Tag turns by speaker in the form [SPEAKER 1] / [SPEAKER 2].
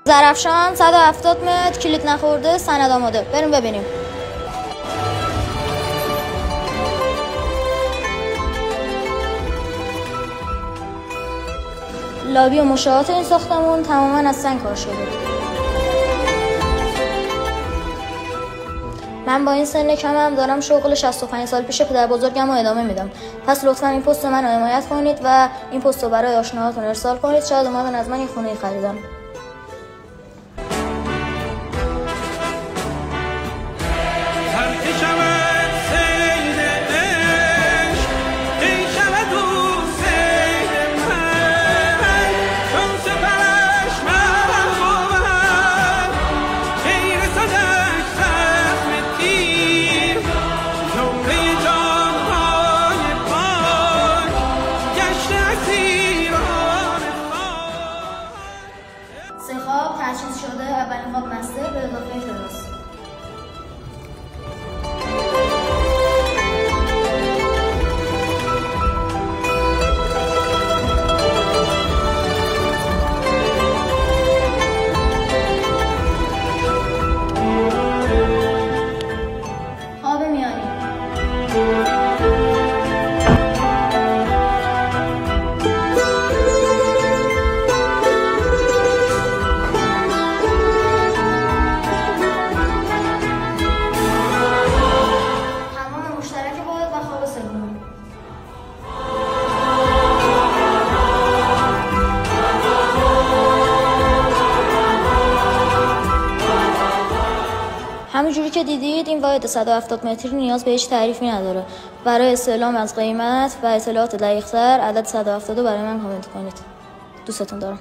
[SPEAKER 1] زرافشان 170 متر، کلید نخورده، سند آماده. بریم ببینیم. لابی و مشاهات این ساختمون تماما از سنگ کار شده. من با این سن کمم دارم شغل 65 سال پیش پدر بزرگم رو ادامه میدم. پس لطفا این پست من رو حمایت کنید و این پست رو برای آشناهاتون ارسال کنید. شاید اومدن از من یه خونه خریدن. سه خواب تجهیز شده. اولین خواب مستر به اضافه تراس. خواب میانی. همونجوری که دیدید این واحد 170 متری نیاز به هیچ تعریفی نداره. برای استعلام از قیمت و اطلاعات دقیق‌تر عدد 170 برای من کامنت کنید. دوستتون دارم.